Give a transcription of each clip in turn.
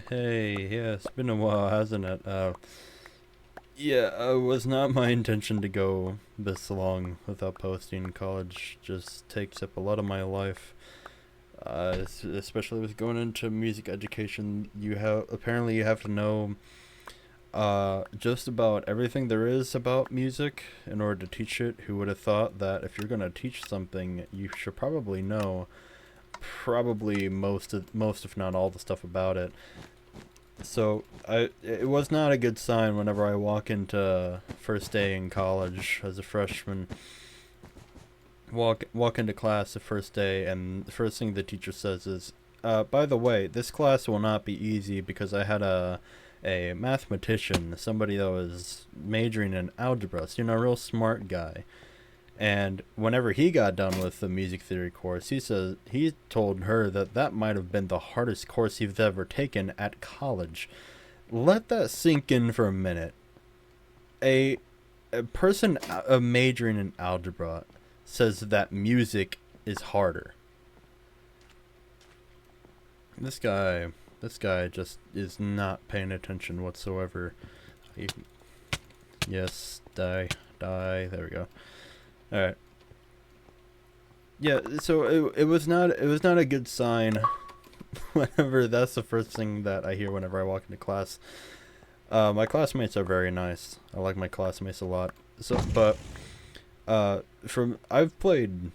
Hey, yeah, it's been a while, hasn't it? Yeah, it was not my intention to go this long without posting. College just takes up a lot of my life. Especially with going into music education, you have to know just about everything there is about music in order to teach it. Who would have thought that if you're gonna teach something, you should probably know probably most if not all the stuff about it. So it was not a good sign whenever I walk into first day in college as a freshman. Walk into class the first day, and the first thing the teacher says is, "By the way, this class will not be easy because I had a mathematician, somebody that was majoring in algebra, so a real smart guy." And whenever he got done with the music theory course, he told her that that might have been the hardest course he's ever taken at college. Let that sink in for a minute. A a person majoring in algebra says that music is harder. This guy, this guy just is not paying attention whatsoever. He, yes, die, die. There we go. All right. Yeah, so it was not a good sign whenever that's the first thing that I hear whenever I walk into class. My classmates are very nice. I like my classmates a lot. So, but from I've played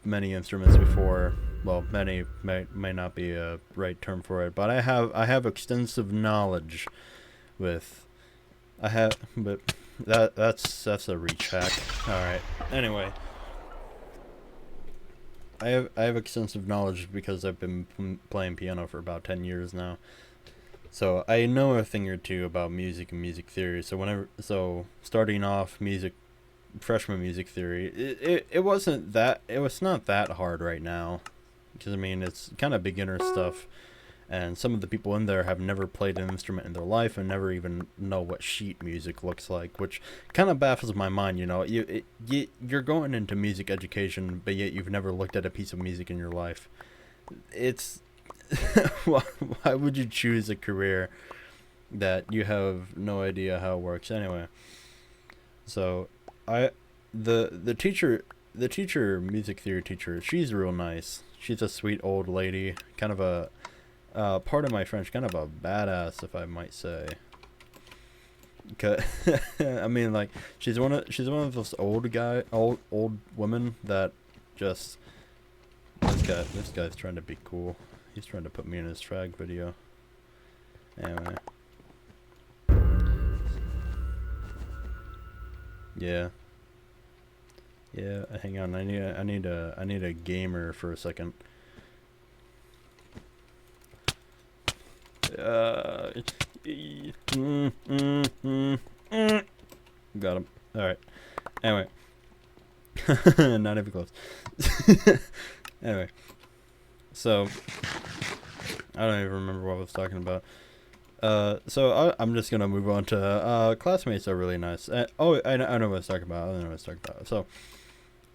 many instruments before. Well, many may not be a right term for it, but I have extensive knowledge with but that's a reach hack. All right. Anyway, I have extensive knowledge because I've been playing piano for about 10 years now. So I know a thing or two about music and music theory. So starting off freshman music theory, it was not that hard right now, because I mean it's kind of beginner stuff, and some of the people in there have never played an instrument in their life and never even know what sheet music looks like, which kind of baffles my mind. You're going into music education, but yet you've never looked at a piece of music in your life. It's why would you choose a career that you have no idea how it works anyway? So I the teacher music theory teacher, she's real nice. She's a sweet old lady, kind of a part of my French, kind of a badass, if I might say. 'Cause- I mean, like, she's one of those old women that just this guy's trying to be cool. He's trying to put me in his frag video. Anyway, yeah, yeah. Hang on, I need a gamer for a second. Uh, Got him. All right. Anyway, not even close. Anyway, so I don't even remember what I was talking about. I'm just gonna move on to classmates are really nice. I know what I was talking about. I know what I was talking about.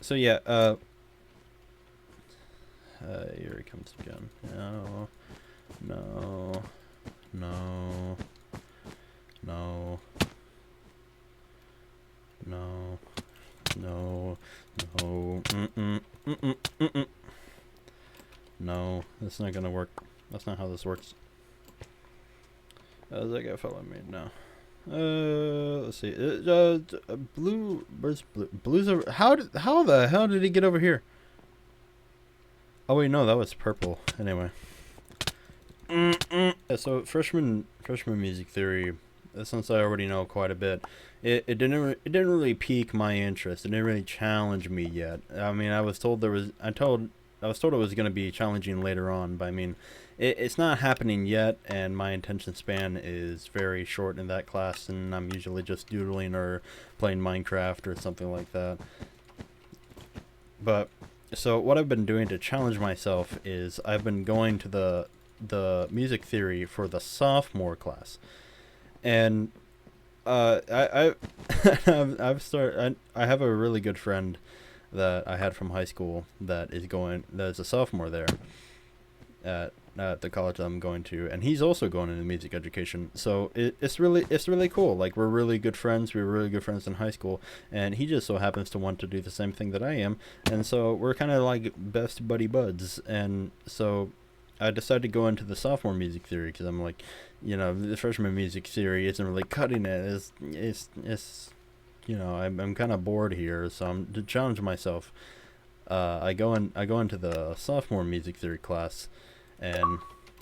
So yeah. Here he comes again. No, no, no, no, no, no, no. No, that's not gonna work. That's not how this works. How's that guy follow me now? Let's see. Blue. Where's blue? Blue's over. How the hell did he get over here? Oh wait, no, that was purple. Anyway. Yeah, so freshman music theory. Since I already know quite a bit, it didn't really pique my interest. It didn't really challenge me yet. I mean, I was told it was going to be challenging later on, but I mean, it's not happening yet, and my attention span is very short in that class, and I'm usually just doodling or playing Minecraft or something like that. But so what I've been doing to challenge myself is I've been going to the music theory for the sophomore class, and I have a really good friend that I had from high school that is a sophomore there at at the college I'm going to, and he's also going into music education. So it's really cool. Like, we're really good friends. We were really good friends in high school, and he just so happens to want to do the same thing that I am, and so we're kind of like best buddy buds. And so I decided to go into the sophomore music theory because I'm like, the freshman music theory isn't really cutting it. I'm kind of bored here, so I'm to challenge myself. I go into the sophomore music theory class, and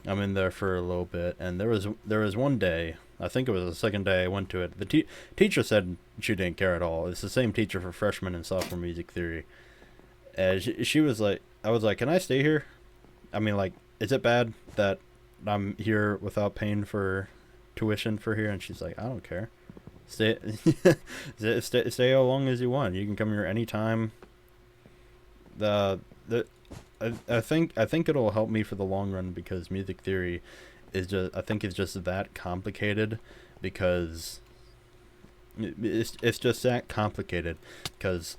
I'm in there for a little bit. And there was one day, I think it was the second day I went to it. The teacher said she didn't care at all. It's the same teacher for freshman and sophomore music theory. And she was like, I was like, can I stay here? I mean, like, is it bad that I'm here without paying for tuition for here? And she's like, I don't care. Stay, stay how long as you want. You can come here anytime. The I think it'll help me for the long run because music theory I think it's just that complicated because it's just that complicated because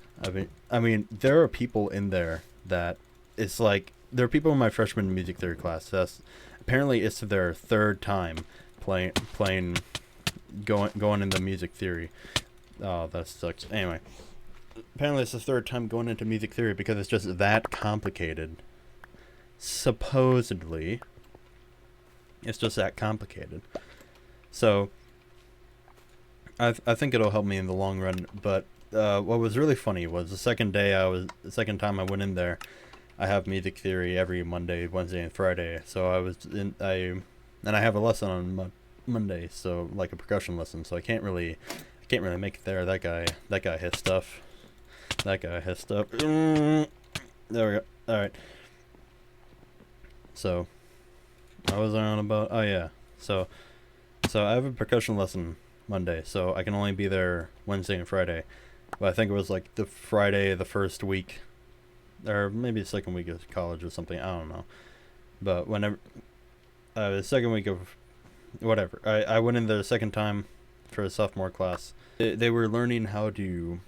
I mean there are people in there that it's like there are people in my freshman music theory class that's apparently it's their third time playing going into music theory. Oh, that sucks. Anyway, apparently it's the third time going into music theory because it's just that complicated. Supposedly, it's just that complicated. So, I think it'll help me in the long run. But what was really funny was the second time I went in there. I have music theory every Monday, Wednesday, and Friday. So I have a lesson on Monday, so like a percussion lesson. So I can't really make it there. That guy hits stuff. That guy has stuff. There we go. Alright. So, I was on about... Oh, yeah. So I have a percussion lesson Monday, so I can only be there Wednesday and Friday. But I think it was like the Friday, the first week, or maybe the second week of college or something. I don't know. But whenever... the second week of... Whatever. I went in there the second time for a sophomore class. They were learning how to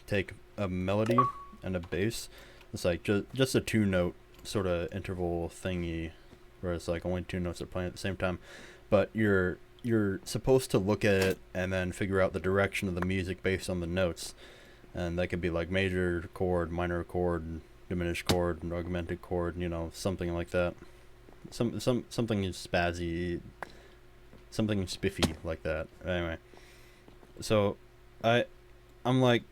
take a melody and a bass. It's like just a two-note sort of interval thingy where it's like only two notes are playing at the same time, but you're supposed to look at it and then figure out the direction of the music based on the notes, and that could be like major chord, minor chord, diminished chord, and augmented chord, something like that. Something spazzy, something spiffy like that. Anyway, so I'm like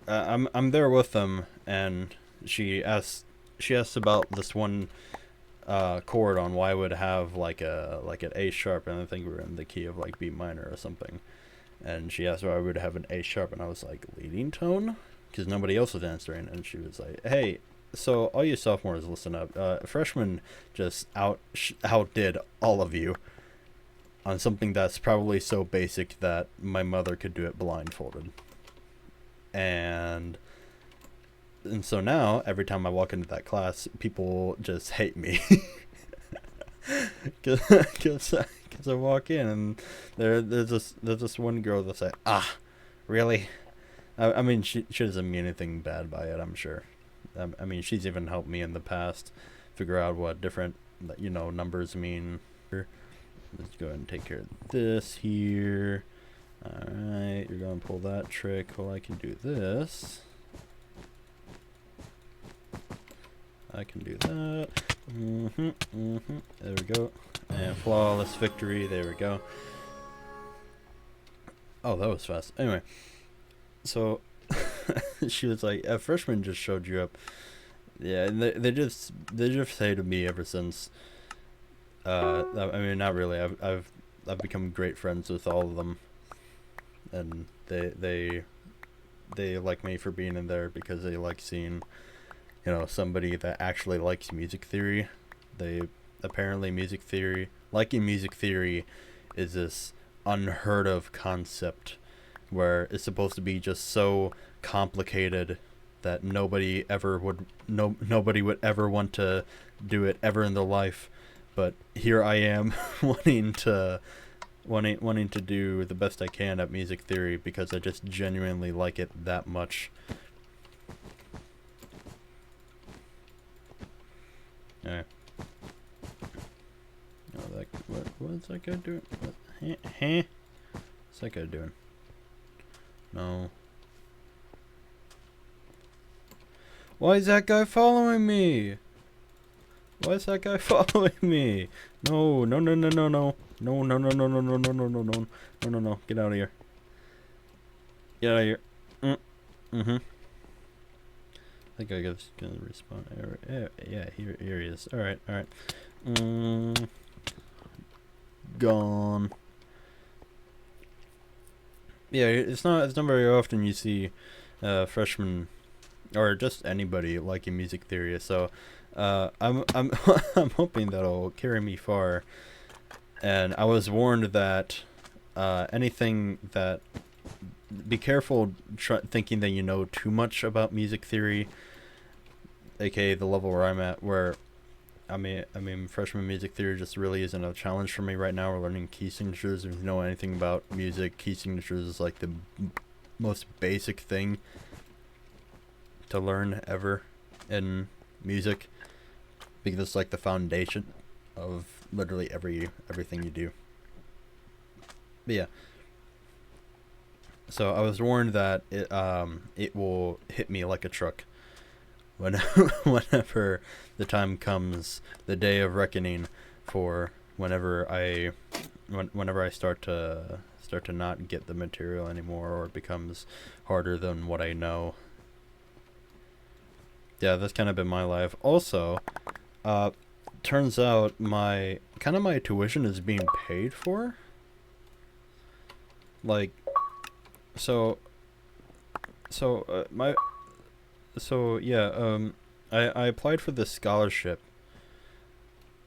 I'm there with them, and she asks about this one chord on why I would have like an A sharp, and I think we're in the key of like B minor or something. And she asked why I would have an A sharp, and I was like, leading tone, because nobody else was answering. And she was like, hey, so all you sophomores, listen up. Freshmen just outdid all of you on something that's probably so basic that my mother could do it blindfolded. And so now, every time I walk into that class, people just hate me. Because I walk in, and there's this one girl that's like, really? I mean, she doesn't mean anything bad by it, I'm sure. I mean, she's even helped me in the past figure out what different, numbers mean. Let's go ahead and take care of this here. Alright, you're going to pull that trick. Well, I can do this. I can do that. There we go. And flawless victory. There we go. Oh, that was fast. Anyway, so she was like, "A freshman just showed you up." Yeah, and they just say to me ever since. I mean, not really. I've become great friends with all of them, and they like me for being in there because they like seeing, somebody that actually likes music theory. They apparently liking music theory is this unheard of concept where it's supposed to be just so complicated that nobody would ever want to do it ever in their life. But here I am wanting to do the best I can at music theory because I just genuinely like it that much. Yeah. What's that guy doing? What? Huh? What's that guy doing? No. Why is that guy following me? Why is that guy following me? No, no, no, no, no, no. No, no, no, no, no, no, no, no, no, no, no, no, no. Get out of here. Get out of here. Mm-hmm. I think I guess gonna respawn. Yeah, here he is. Alright, alright. Gone. Yeah, it's not very often you see freshmen or just anybody liking music theory, so I'm I'm hoping that'll carry me far. And I was warned that anything that be careful thinking that you know too much about music theory, aka the level where I'm at, where I mean freshman music theory just really isn't a challenge for me right now. We're learning key signatures. If you know anything about music, key signatures is like the most basic thing to learn ever in music, because it's like the foundation of literally everything you do. But yeah, so I was warned that it will hit me like a truck when whenever the time comes, the day of reckoning, for whenever I start to not get the material anymore, or it becomes harder than what I know. Yeah, that's kind of been my life. Also, turns out my tuition is being paid for. Like, so I applied for this scholarship.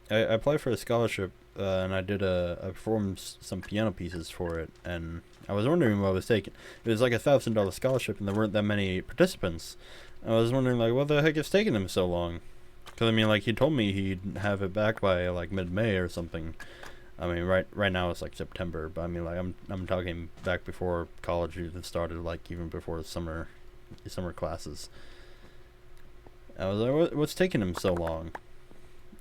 I applied for a scholarship, and I performed some piano pieces for it, and I was wondering what I was taking. It was like $1,000 scholarship, and there weren't that many participants. I was wondering, like, what the heck is taking him so long? Because I mean, like, he told me he'd have it back by like mid-May or something. I mean, right now it's like September, but I mean, like, I'm talking back before college even started, like even before the summer classes. I was like, what's taking him so long?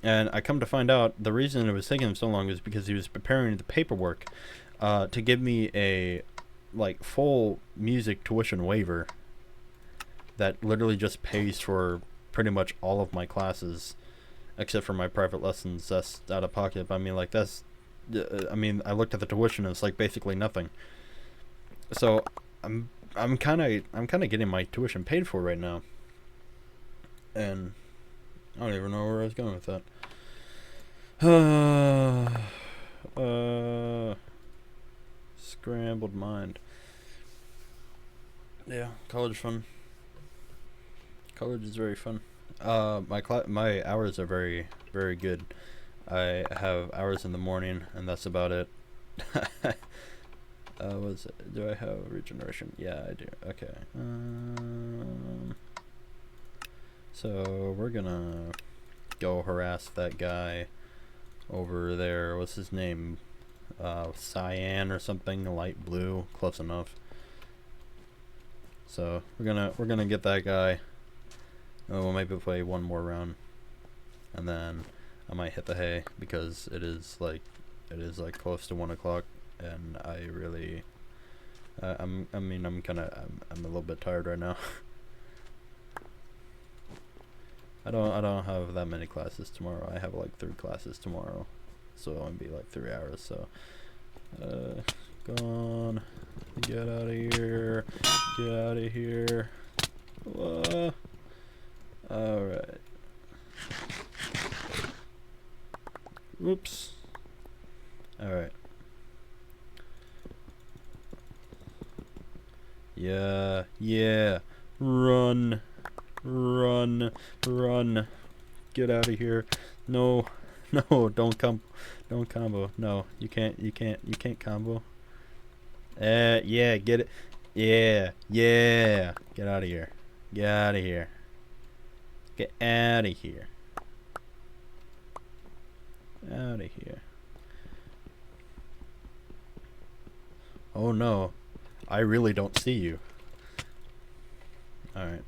And I come to find out the reason it was taking him so long is because he was preparing the paperwork to give me a like full music tuition waiver that literally just pays for pretty much all of my classes except for my private lessons. That's out of pocket. But I mean, like, that's I mean, I looked at the tuition and it's like basically nothing. So I'm kind of getting my tuition paid for right now, and I don't even know where I was going with that. Scrambled mind. Yeah, college fun. College is very fun. My hours are very good. I have hours in the morning, and that's about it. Do I have regeneration? Yeah, I do. Okay. So we're gonna go harass that guy over there. What's his name? Cyan or something, light blue, close enough. So we're gonna get that guy. We'll maybe play one more round, and then I might hit the hay because it is like close to 1 o'clock, and I really, I'm a little bit tired right now. I don't have that many classes tomorrow. I have like 3 classes tomorrow, so it'll only be like 3 hours. So, gone. Get out of here. Get out of here. Alright. Oops. Alright. Yeah. Run. Get out of here. No, don't combo. No, you can't combo. Yeah, get it. Yeah. Get out of here. Get out of here. Out of here. Oh no, I really don't see you. Alright.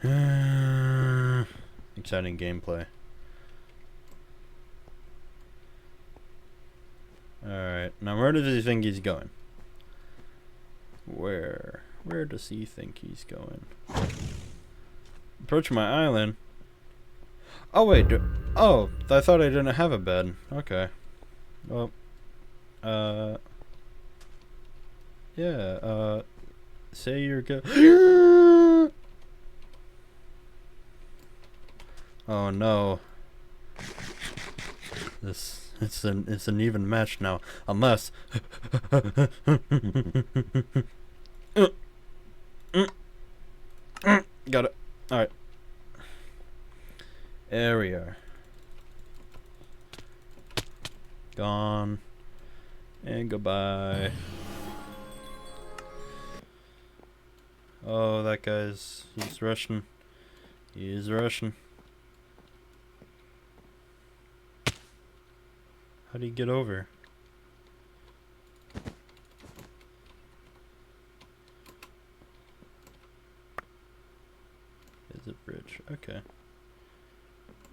I exciting gameplay. Alright, now where does he think he's going? Where does he think he's going? Approach my island. Oh wait, oh, I thought I didn't have a bed. Okay. Well, yeah, say you're good. Oh no. It's an even match now, unless got it. All right. There we are. Gone. And goodbye. Oh, that he's rushing. He's rushing. How do you get over? Is it bridge? Okay.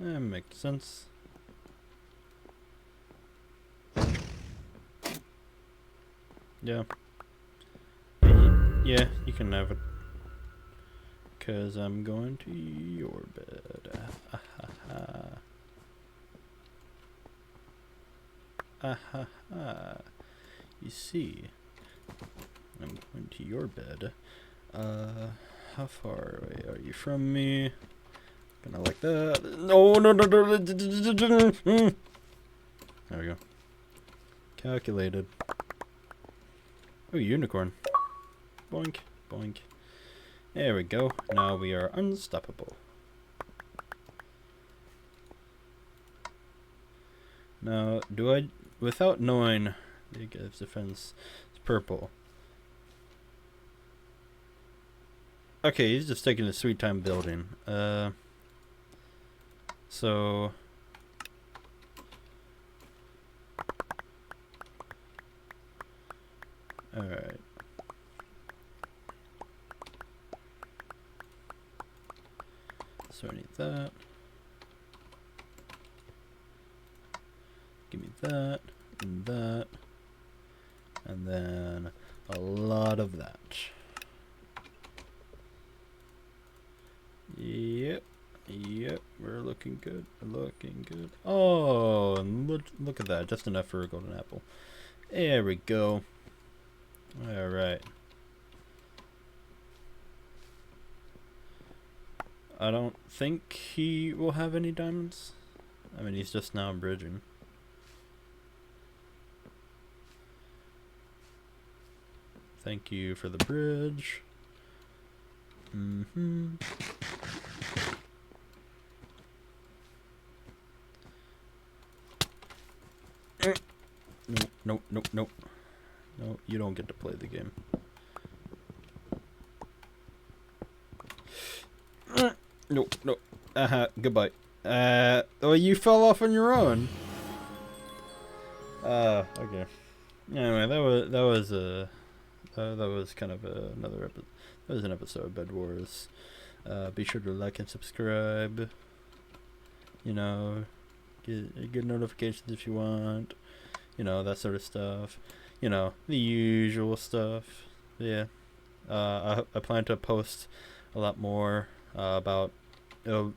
That makes sense. Yeah. Yeah, you can have it. 'Cause I'm going to your bed. Ah ha ha. Ah ha ha. You see, I'm going to your bed. How far away are you from me? Gonna like that. No. There we go. Calculated. Oh, unicorn. Boink, boink. There we go. Now we are unstoppable. Now, without knowing, the defense is purple. Okay, he's just taking his sweet time building. So alright. So I need that. Give me that, and that, and then a lot of that. Yep, we're looking good, Oh, and look at that, just enough for a golden apple. There we go. Alright. I don't think he will have any diamonds. I mean, he's just now bridging. Thank you for the bridge. Nope. No, you don't get to play the game. Nope. Goodbye. Oh, you fell off on your own. Okay. Anyway, that was kind of another episode. That was an episode of Bed Wars. Be sure to like and subscribe. You know, get notifications if you want. You know, that sort of stuff. You know, the usual stuff. Yeah. I plan to post a lot more about a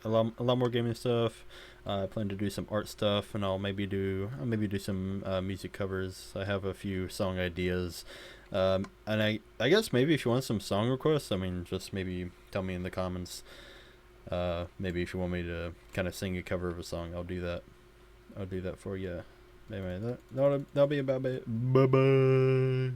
lot more gaming stuff. I plan to do some art stuff, and I'll maybe do some music covers. I have a few song ideas, and I guess maybe if you want some song requests, I mean, just maybe tell me in the comments. Maybe if you want me to kind of sing a cover of a song, I'll do that. I'll do that for you. Anyway, that'll be about it. Bye bye.